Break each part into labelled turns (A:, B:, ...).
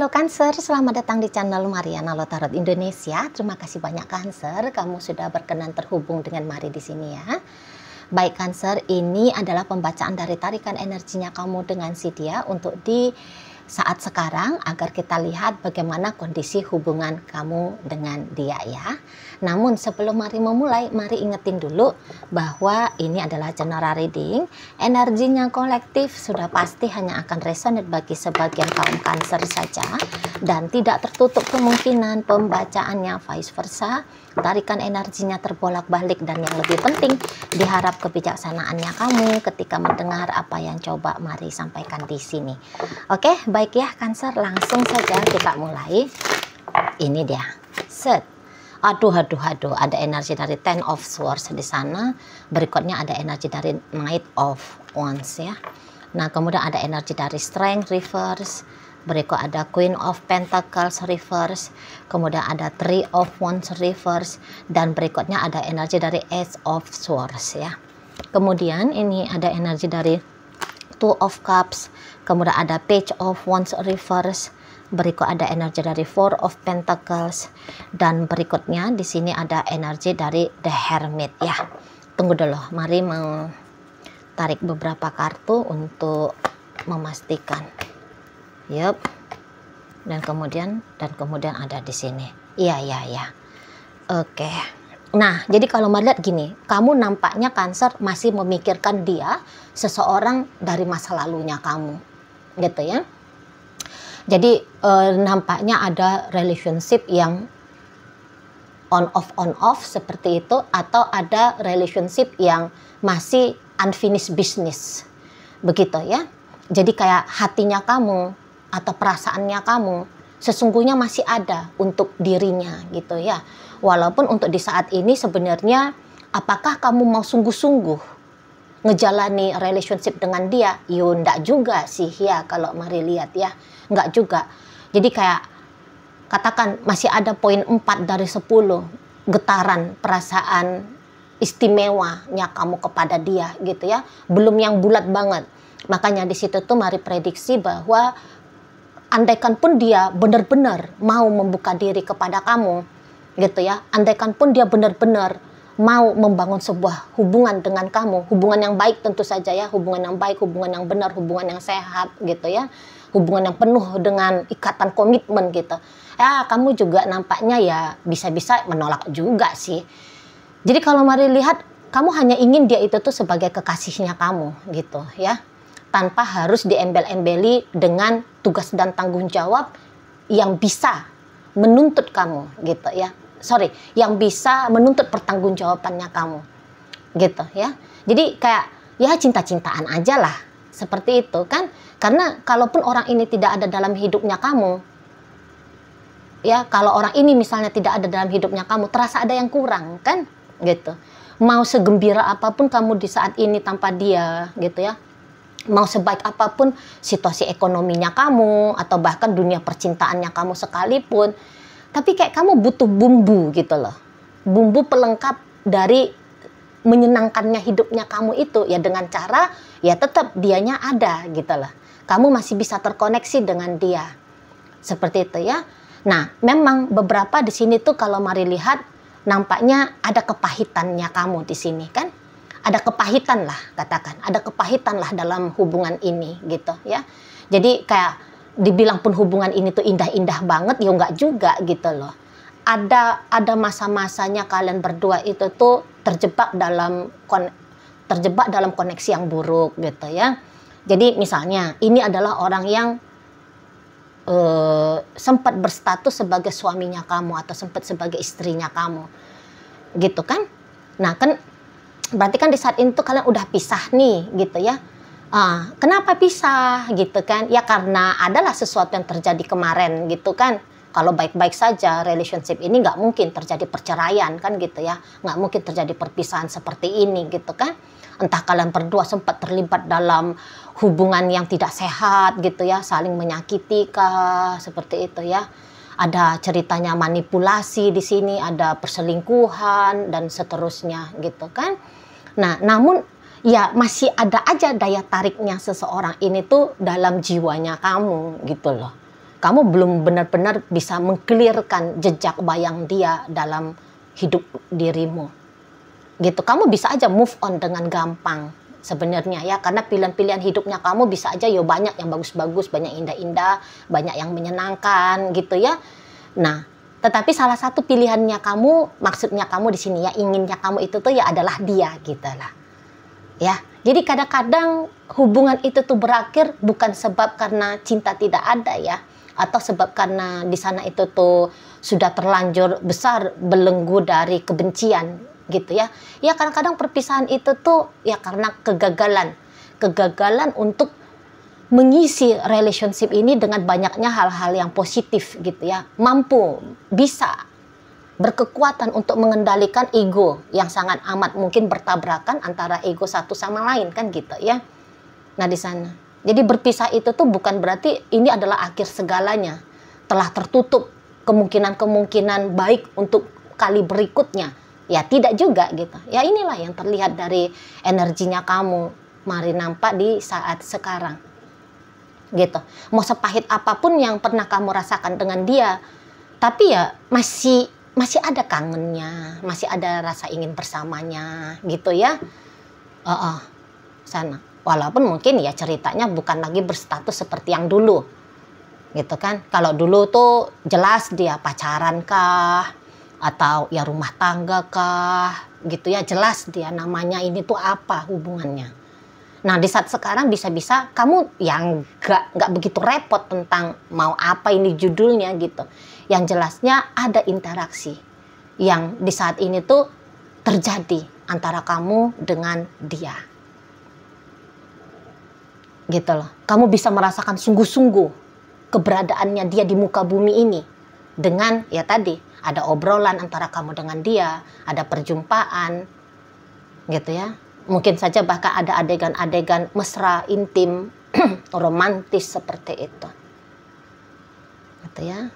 A: Halo Cancer, selamat datang di channel Mariana Lo Tarot Indonesia. Terima kasih banyak Cancer, kamu sudah berkenan terhubung dengan Mari di sini ya. Baik Cancer, ini adalah pembacaan dari tarikan energinya kamu dengan si dia untuk di saat sekarang agar kita lihat bagaimana kondisi hubungan kamu dengan dia ya. Namun sebelum Mari memulai, Mari ingetin dulu bahwa ini adalah general reading. Energinya kolektif sudah pasti hanya akan resonate bagi sebagian kaum Cancer saja dan tidak tertutup kemungkinan pembacaannya vice versa. Tarikan energinya terbolak-balik dan yang lebih penting diharap kebijaksanaannya kamu ketika mendengar apa yang coba Mari sampaikan di sini. Oke, baik ya Cancer, langsung saja kita mulai. Ini dia. Set. Aduh, ada energi dari Ten of Swords di sana. Berikutnya ada energi dari Knight of Wands ya. Nah, kemudian ada energi dari Strength reverse. Berikut ada Queen of Pentacles reverse, kemudian ada Three of Wands reverse, dan berikutnya ada energi dari Ace of Swords ya. Kemudian ini ada energi dari Two of Cups, kemudian ada Page of Wands reverse, berikut ada energi dari Four of Pentacles, dan berikutnya di sini ada energi dari The Hermit ya. Tunggu dulu, Mari mau tarik beberapa kartu untuk memastikan. Yup. Dan kemudian ada di sini. Iya. Oke. Nah, jadi kalau Mari lihat gini, kamu nampaknya Cancer masih memikirkan dia, seseorang dari masa lalunya kamu. Gitu ya. Jadi nampaknya ada relationship yang on off seperti itu, atau ada relationship yang masih unfinished business. Begitu ya. Jadi kayak hatinya kamu atau perasaannya kamu sesungguhnya masih ada untuk dirinya gitu ya. Walaupun untuk di saat ini sebenarnya apakah kamu mau sungguh-sungguh ngejalani relationship dengan dia? Yo ndak juga sih ya kalau Mari lihat ya. Nggak juga. Jadi kayak katakan masih ada poin 4 dari 10 getaran perasaan istimewanya kamu kepada dia gitu ya. Belum yang bulat banget. Makanya di situ tuh Mari prediksi bahwa andaikan pun dia benar-benar mau membuka diri kepada kamu gitu ya, andaikan pun dia benar-benar mau membangun sebuah hubungan dengan kamu, hubungan yang baik tentu saja ya, hubungan yang baik, hubungan yang benar, hubungan yang sehat gitu ya, hubungan yang penuh dengan ikatan komitmen gitu ya, kamu juga nampaknya ya bisa-bisa menolak juga sih. Jadi kalau Mari lihat, kamu hanya ingin dia itu tuh sebagai kekasihnya kamu gitu ya, tanpa harus diembel-embeli dengan tugas dan tanggung jawab yang bisa menuntut kamu gitu ya. Yang bisa menuntut pertanggungjawabannya kamu gitu ya. Jadi kayak ya cinta-cintaan aja lah seperti itu kan. Karena kalaupun orang ini tidak ada dalam hidupnya kamu ya, kalau orang ini misalnya tidak ada dalam hidupnya kamu, terasa ada yang kurang kan gitu. Mau segembira apapun kamu di saat ini tanpa dia gitu ya, mau sebaik apapun situasi ekonominya kamu atau bahkan dunia percintaannya kamu sekalipun, tapi kayak kamu butuh bumbu gitu loh, bumbu pelengkap dari menyenangkannya hidupnya kamu itu ya, dengan cara ya tetap dianya ada gitu loh, kamu masih bisa terkoneksi dengan dia seperti itu ya. Nah, memang beberapa di sini tuh kalau Mari lihat nampaknya ada kepahitannya kamu di sini kan. Ada kepahitan lah, katakan ada kepahitan lah dalam hubungan ini gitu ya. Jadi kayak dibilang pun hubungan ini tuh indah-indah banget ya nggak juga gitu loh. Ada masa-masanya kalian berdua itu tuh terjebak dalam koneksi yang buruk gitu ya. Jadi misalnya ini adalah orang yang sempat berstatus sebagai suaminya kamu atau sempat sebagai istrinya kamu gitu kan. Nah kan berarti kan di saat itu kalian udah pisah nih gitu ya. Kenapa pisah gitu kan? Ya karena adalah sesuatu yang terjadi kemarin gitu kan. Kalau baik-baik saja relationship ini nggak mungkin terjadi perceraian kan gitu ya. Nggak mungkin terjadi perpisahan seperti ini gitu kan. Entah kalian berdua sempat terlibat dalam hubungan yang tidak sehat gitu ya. Saling menyakiti kah seperti itu ya. Ada ceritanya manipulasi di sini, ada perselingkuhan dan seterusnya gitu kan. Nah, namun ya masih ada aja daya tariknya seseorang ini tuh dalam jiwanya kamu gitu loh. kamu belum benar-benar bisa mengklirkan jejak bayang dia dalam hidup dirimu. Gitu, kamu bisa aja move on dengan gampang sebenarnya ya, karena pilihan-pilihan hidupnya kamu bisa aja ya banyak yang bagus-bagus, banyak indah-indah, banyak yang menyenangkan gitu ya. Nah, tetapi salah satu pilihannya kamu, maksudnya kamu di sini ya, inginnya kamu itu tuh ya adalah dia gitu lah. Ya, jadi kadang-kadang hubungan itu tuh berakhir bukan sebab karena cinta tidak ada ya, atau sebab karena di sana itu tuh sudah terlanjur besar belenggu dari kebencian gitu ya. Ya kadang-kadang perpisahan itu tuh ya karena kegagalan untuk mengisi relationship ini dengan banyaknya hal-hal yang positif gitu ya, mampu bisa berkekuatan untuk mengendalikan ego yang sangat amat mungkin bertabrakan antara ego satu sama lain kan gitu ya. Nah di sana, jadi berpisah itu tuh bukan berarti ini adalah akhir segalanya, telah tertutup kemungkinan-kemungkinan baik untuk kali berikutnya. Ya tidak juga gitu. Ya inilah yang terlihat dari energinya kamu, mari nampak di saat sekarang. Gitu. Mau sepahit apapun yang pernah kamu rasakan dengan dia, tapi ya masih ada kangennya, masih ada rasa ingin bersamanya gitu ya. Sana. Walaupun mungkin ya ceritanya bukan lagi berstatus seperti yang dulu. Gitu kan. Kalau dulu tuh jelas dia pacaran kah, atau ya rumah tangga kah, gitu ya, jelas dia namanya ini tuh apa hubungannya. Nah di saat sekarang bisa-bisa kamu yang nggak begitu repot tentang mau apa ini judulnya gitu. Yang jelasnya ada interaksi yang di saat ini tuh terjadi antara kamu dengan dia. Gitu loh. Kamu bisa merasakan sungguh-sungguh keberadaannya dia di muka bumi ini. Dengan ya tadi ada obrolan antara kamu dengan dia, ada perjumpaan gitu ya. Mungkin saja bahkan ada adegan-adegan mesra, intim, romantis seperti itu. Gitu ya.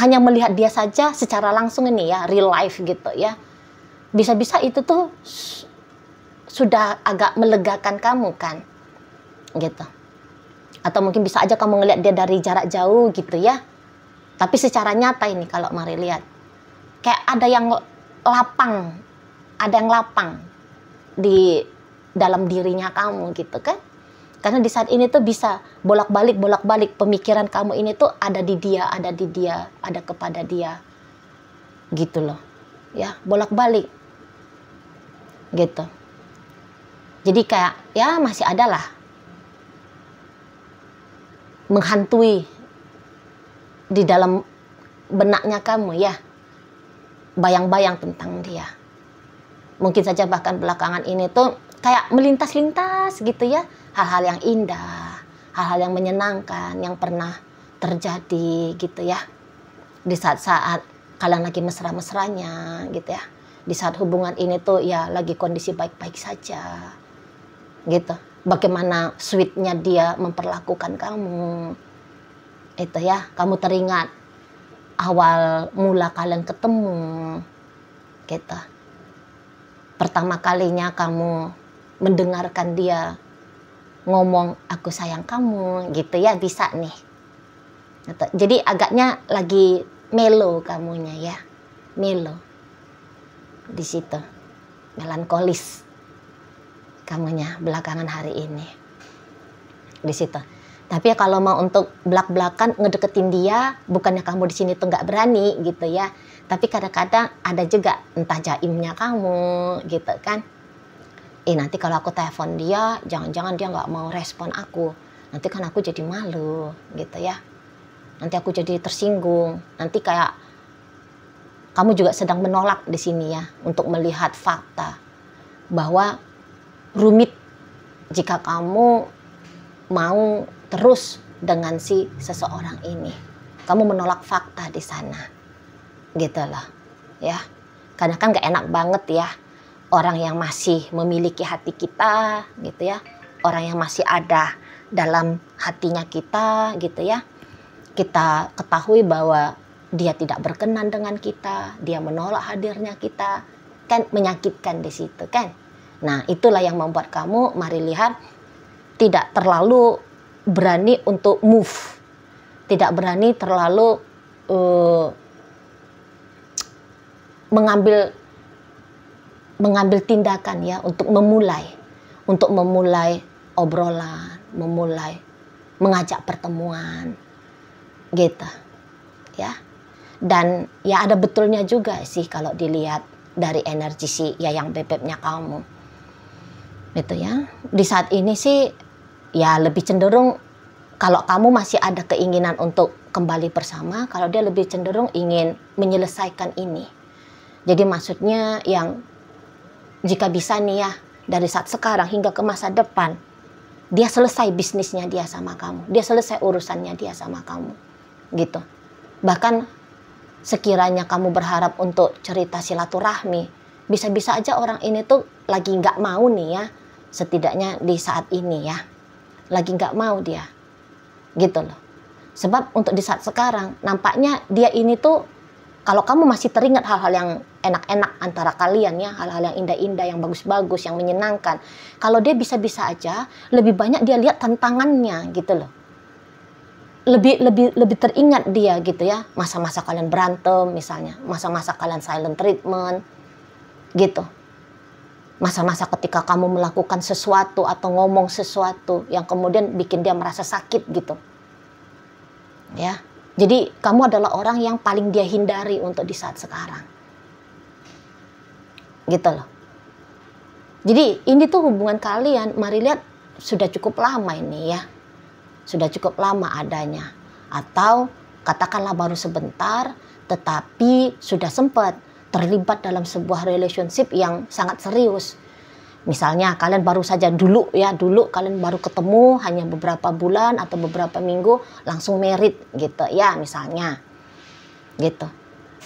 A: Hanya melihat dia saja secara langsung ini ya, real life gitu ya. Bisa-bisa itu tuh sudah agak melegakan kamu kan. Gitu. Atau mungkin bisa aja kamu ngelihat dia dari jarak jauh gitu ya. Tapi secara nyata ini kalau mari lihat, kayak ada yang lapang di dalam dirinya kamu gitu kan. Karena di saat ini tuh bisa bolak-balik pemikiran kamu ini tuh ada di dia, ada kepada dia. Gitu loh. Ya, bolak-balik. Gitu. Jadi kayak ya masih ada lah menghantui di dalam benaknya kamu ya, bayang-bayang tentang dia. Mungkin saja bahkan belakangan ini tuh kayak melintas-lintas gitu ya, hal-hal yang indah, hal-hal yang menyenangkan yang pernah terjadi gitu ya. Di saat-saat kalian lagi mesra-mesranya gitu ya. Di saat hubungan ini tuh ya lagi kondisi baik-baik saja. Gitu. Bagaimana sweetnya dia memperlakukan kamu. Itu ya, kamu teringat awal mula kalian ketemu. Gitu. Pertama kalinya kamu mendengarkan dia ngomong aku sayang kamu gitu ya, bisa nih. Jadi agaknya lagi melo kamunya ya, melo di situ, melankolis kamunya belakangan hari ini di situ. Tapi ya kalau mau untuk belak-belakan ngedeketin dia, bukannya kamu di sini tuh nggak berani gitu ya. Tapi kadang-kadang ada juga entah jaimnya kamu gitu kan. Nanti kalau aku telepon dia, jangan-jangan dia nggak mau respon aku. Nanti kan aku jadi malu gitu ya. Nanti aku jadi tersinggung. Nanti kayak kamu juga sedang menolak di sini ya untuk melihat fakta bahwa rumit jika kamu mau terus dengan si seseorang ini. Kamu menolak fakta di sana. Gitu loh. Ya. Karena kan gak enak banget ya. Orang yang masih memiliki hati kita gitu ya. Orang yang masih ada dalam hatinya kita gitu ya. Kita ketahui bahwa dia tidak berkenan dengan kita. Dia menolak hadirnya kita. Kan menyakitkan di situ kan. Nah itulah yang membuat kamu mari lihat tidak terlalu berani untuk move tidak berani terlalu mengambil tindakan ya untuk memulai obrolan, mengajak pertemuan gitu ya. Dan ya ada betulnya juga sih kalau dilihat dari energi si Yayang Bebeknya kamu gitu ya. Di saat ini sih ya lebih cenderung kalau kamu masih ada keinginan untuk kembali bersama, kalau dia lebih cenderung ingin menyelesaikan ini. Jadi maksudnya yang jika bisa nih ya, dari saat sekarang hingga ke masa depan, dia selesai bisnisnya dia sama kamu, dia selesai urusannya dia sama kamu gitu. Bahkan sekiranya kamu berharap untuk cerita silaturahmi, bisa-bisa aja orang ini tuh lagi nggak mau nih ya, setidaknya di saat ini ya, lagi nggak mau dia gitu loh. Sebab untuk di saat sekarang nampaknya dia ini tuh, kalau kamu masih teringat hal-hal yang enak-enak antara kalian ya, hal-hal yang indah-indah, yang bagus-bagus, yang menyenangkan, kalau dia bisa-bisa aja lebih banyak dia lihat tantangannya gitu loh. Lebih teringat dia gitu ya, masa-masa kalian berantem misalnya, masa-masa kalian silent treatment gitu. Masa-masa ketika kamu melakukan sesuatu atau ngomong sesuatu yang kemudian bikin dia merasa sakit gitu. Ya. Jadi kamu adalah orang yang paling dia hindari untuk di saat sekarang. Gitu loh. Jadi ini tuh hubungan kalian, mari lihat sudah cukup lama ini ya. Sudah cukup lama adanya. Atau katakanlah baru sebentar, tetapi sudah sempat terlibat dalam sebuah relationship yang sangat serius. Misalnya kalian baru saja dulu kalian baru ketemu hanya beberapa bulan atau beberapa minggu langsung married gitu ya misalnya. Gitu.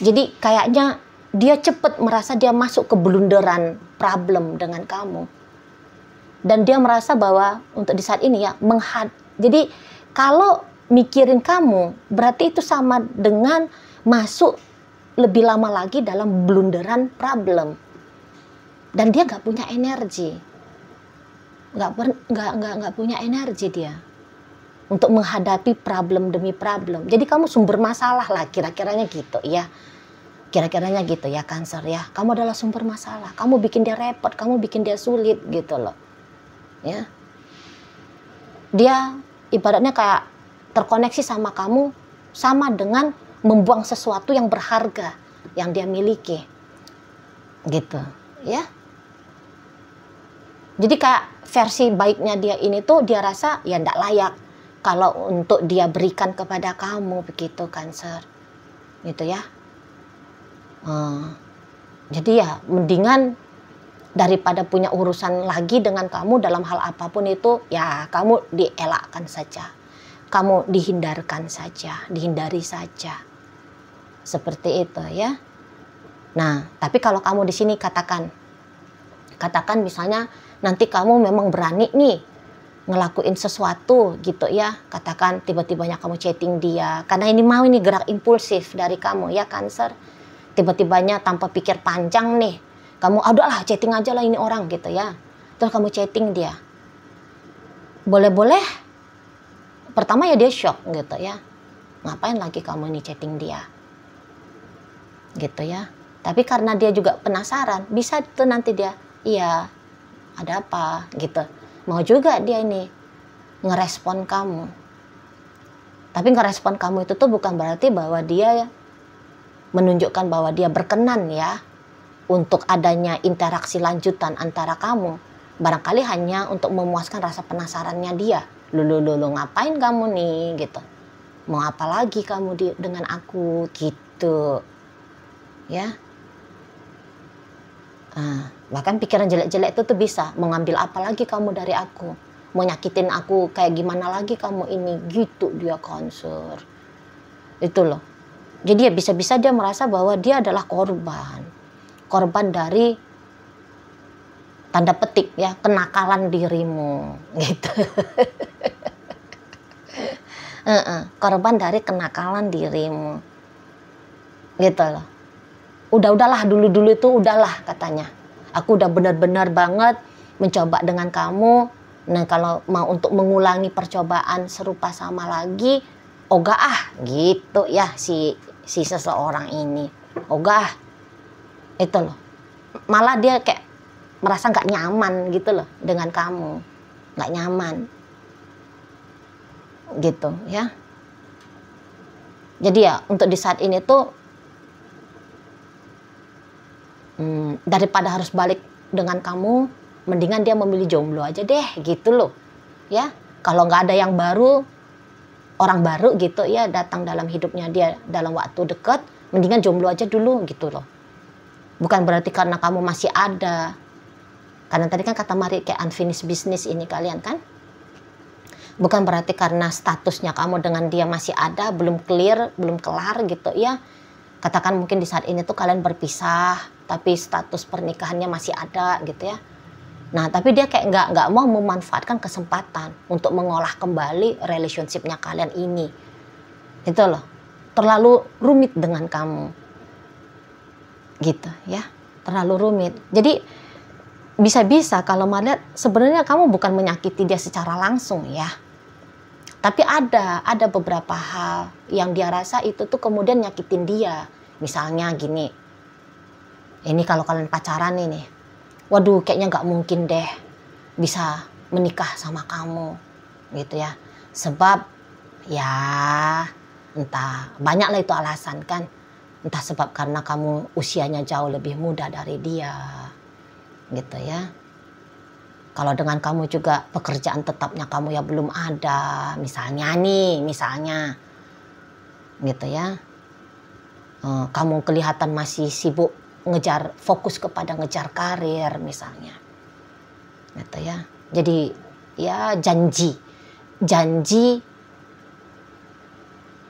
A: Jadi kayaknya dia cepat merasa dia masuk ke blunderan problem dengan kamu. Dan dia merasa bahwa untuk di saat ini ya jadi kalau mikirin kamu berarti itu sama dengan masuk lebih lama lagi dalam blunderan problem. Dan dia nggak punya energi, nggak punya energi dia untuk menghadapi problem demi problem. Jadi kamu sumber masalah lah, kira-kiranya gitu ya, kira-kiranya gitu ya Cancer ya. Kamu adalah sumber masalah, kamu bikin dia repot, kamu bikin dia sulit gitu loh, ya. Dia ibaratnya kayak terkoneksi sama kamu sama dengan membuang sesuatu yang berharga yang dia miliki, gitu, ya. Jadi kayak versi baiknya dia ini tuh dia rasa ya ndak layak kalau untuk dia berikan kepada kamu begitu Cancer, gitu ya. Jadi ya mendingan daripada punya urusan lagi dengan kamu dalam hal apapun itu ya kamu dielakkan saja, kamu dihindari saja, seperti itu ya. Nah tapi kalau kamu di sini katakan misalnya nanti kamu memang berani nih ngelakuin sesuatu gitu ya, katakan tiba-tibanya kamu chatting dia karena ini gerak impulsif dari kamu ya Cancer, tiba-tibanya tanpa pikir panjang nih kamu adalah chatting aja lah ini orang gitu ya, terus kamu chatting dia, boleh-boleh pertama ya dia shock gitu ya, ngapain lagi kamu ini chatting dia gitu ya. Tapi karena dia juga penasaran, bisa tuh nanti dia iya ada apa gitu, mau juga dia ini ngerespon kamu. Tapi ngerespon kamu itu tuh bukan berarti bahwa dia menunjukkan bahwa dia berkenan ya untuk adanya interaksi lanjutan antara kamu. Barangkali hanya untuk memuaskan rasa penasarannya dia. Lu ngapain kamu nih gitu, mau apa lagi kamu dengan aku gitu ya. Bahkan pikiran jelek-jelek itu tuh bisa mengambil apa lagi kamu dari aku, mau nyakitin aku kayak gimana lagi kamu ini gitu dia Cancer itu loh. Jadi ya bisa-bisa dia merasa bahwa dia adalah korban dari tanda petik ya kenakalan dirimu gitu. Korban dari kenakalan dirimu gitu loh. Udahlah dulu itu udahlah katanya. Aku udah benar-benar banget mencoba dengan kamu. Nah kalau mau untuk mengulangi percobaan serupa sama lagi, ogah ah gitu ya si seseorang ini, ogah itu loh. Malah dia kayak merasa nggak nyaman gitu loh dengan kamu, nggak nyaman gitu ya. Jadi ya untuk di saat ini tuh daripada harus balik dengan kamu, mendingan dia memilih jomblo aja deh gitu loh ya. Kalau nggak ada yang baru, orang baru gitu ya datang dalam hidupnya dia dalam waktu dekat, mendingan jomblo aja dulu gitu loh. Bukan berarti karena kamu masih ada, karena tadi kan kata Mari kayak unfinished business ini kalian kan, bukan berarti karena statusnya kamu dengan dia masih ada, belum clear, belum kelar gitu ya. Katakan mungkin di saat ini tuh kalian berpisah, tapi status pernikahannya masih ada gitu ya. Nah, tapi dia kayak nggak mau memanfaatkan kesempatan untuk mengolah kembali relationship-nya kalian ini. Itu loh, terlalu rumit dengan kamu. Gitu ya, terlalu rumit. Jadi bisa-bisa kalau melihat sebenarnya kamu bukan menyakiti dia secara langsung ya. Tapi ada beberapa hal yang dia rasa itu tuh kemudian nyakitin dia. Misalnya gini, ini kalau kalian pacaran ini, waduh kayaknya nggak mungkin deh bisa menikah sama kamu gitu ya. Sebab ya entah banyak lah itu alasan kan. Entah sebab karena kamu usianya jauh lebih muda dari dia gitu ya. Kalau dengan kamu juga pekerjaan tetapnya kamu ya belum ada, misalnya gitu ya. Kamu kelihatan masih sibuk fokus kepada ngejar karir misalnya gitu ya. Jadi ya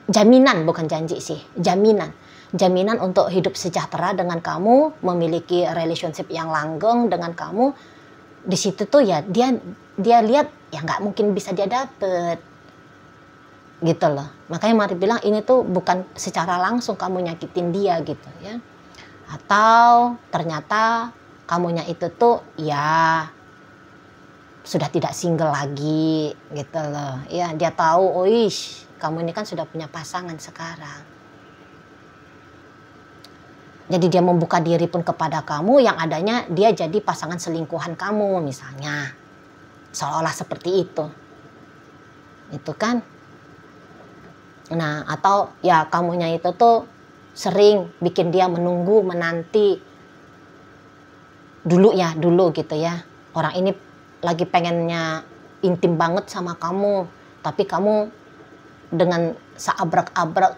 A: jaminan, bukan janji sih, jaminan untuk hidup sejahtera dengan kamu, memiliki relationship yang langgeng dengan kamu. Di situ tuh ya dia lihat ya nggak mungkin bisa dia dapet gitu loh. Makanya Mari bilang ini tuh bukan secara langsung kamu nyakitin dia gitu ya. Atau ternyata kamunya itu tuh ya sudah tidak single lagi gitu loh. Ya dia tahu, oh ish, kamu ini kan sudah punya pasangan sekarang. Jadi dia membuka diri pun kepada kamu, yang adanya dia jadi pasangan selingkuhan kamu misalnya. Seolah-olah seperti itu. Itu kan. Nah, atau ya kamunya itu tuh sering bikin dia menanti. Dulu gitu ya. Orang ini lagi pengennya intim banget sama kamu. Tapi kamu dengan seabrak-abrak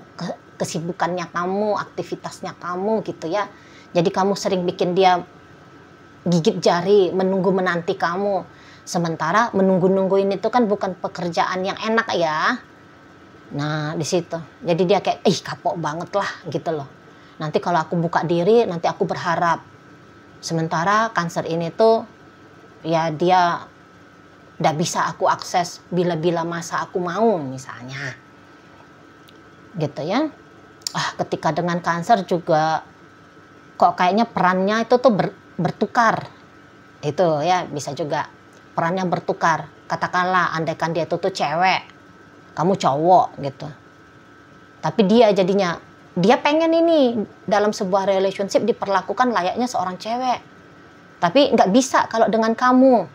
A: kesibukannya kamu, aktivitasnya kamu gitu ya. Jadi kamu sering bikin dia gigit jari, menanti kamu. Sementara menunggu ini tuh kan bukan pekerjaan yang enak ya. Nah di situ. Jadi dia kayak, kapok banget lah gitu loh. Nanti kalau aku buka diri, nanti aku berharap. Sementara Cancer ini tuh ya dia nggak bisa aku akses bila-bila masa aku mau misalnya. Gitu ya. Ketika dengan Cancer juga kok kayaknya perannya itu tuh bertukar. Itu ya bisa juga perannya bertukar. Katakanlah andaikan dia itu tuh cewek, kamu cowok gitu. Tapi dia jadinya dia pengen ini dalam sebuah relationship diperlakukan layaknya seorang cewek. Tapi nggak bisa kalau dengan kamu.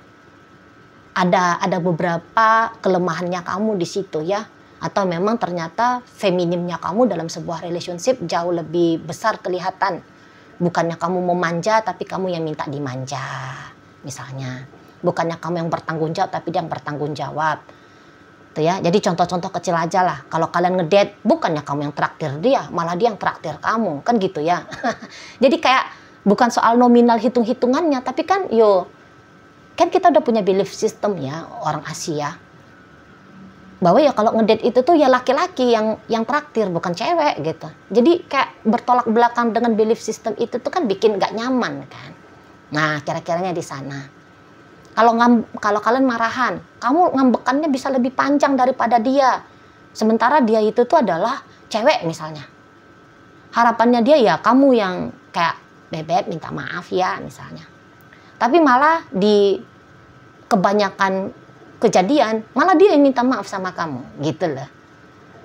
A: Ada beberapa kelemahannya kamu di situ ya. Atau memang ternyata feminimnya kamu dalam sebuah relationship jauh lebih besar kelihatan. Bukannya kamu memanja tapi kamu yang minta dimanja misalnya. Bukannya kamu yang bertanggung jawab tapi dia yang bertanggung jawab. Tuh ya. Jadi contoh-contoh kecil aja lah. Kalau kalian ngedate bukannya kamu yang traktir dia, malah dia yang traktir kamu. Kan gitu ya. Jadi kayak bukan soal nominal hitung-hitungannya, tapi kan kan kita udah punya belief system ya orang Asia. Bahwa ya kalau ngedate itu tuh ya laki-laki yang traktir, bukan cewek gitu. Jadi kayak bertolak belakang dengan belief system itu tuh kan bikin nggak nyaman kan. Nah kira-kiranya di sana. Kalau kalian marahan, kamu ngambekannya bisa lebih panjang daripada dia. Sementara dia itu tuh adalah cewek misalnya. Harapannya dia ya kamu yang kayak bebek minta maaf ya misalnya. Tapi malah di kebanyakan kejadian malah dia yang minta maaf sama kamu gitu loh.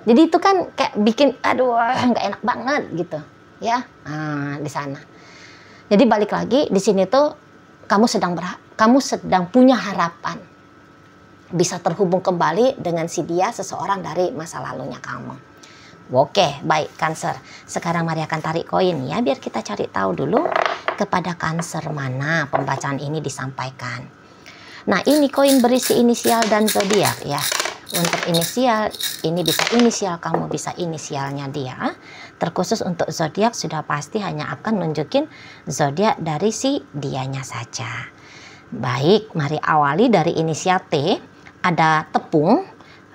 A: Jadi itu kan kayak bikin aduh nggak enak banget gitu ya. Nah, di sana. Jadi balik lagi di sini tuh kamu sedang punya harapan bisa terhubung kembali dengan si dia, seseorang dari masa lalunya kamu. Oke, baik Cancer. Sekarang mari akan tarik koin ya, biar kita cari tahu dulu kepada Cancer mana pembacaan ini disampaikan. Nah, ini koin berisi inisial dan zodiak ya. Untuk inisial, ini bisa inisial kamu, bisa inisialnya dia. Terkhusus untuk zodiak sudah pasti hanya akan nunjukin zodiak dari si dianya saja. Baik, mari awali dari inisial T. Ada tepung,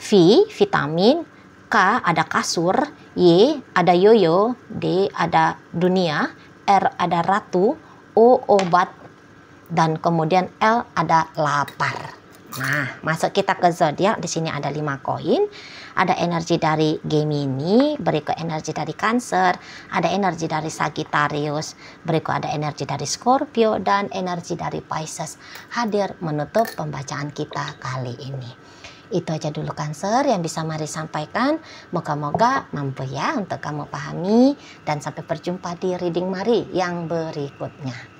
A: V, vitamin, K ada kasur, Y ada yoyo, D ada dunia, R ada ratu, O obat, dan kemudian L ada lapar. Nah, masuk kita ke zodiak. Di sini ada 5 koin. Ada energi dari Gemini, berikut energi dari Cancer, ada energi dari Sagittarius, berikut ada energi dari Scorpio, dan energi dari Pisces hadir menutup pembacaan kita kali ini. Itu aja dulu Cancer yang bisa Mari sampaikan. Moga-moga mampu ya untuk kamu pahami. Dan sampai berjumpa di reading Mari yang berikutnya.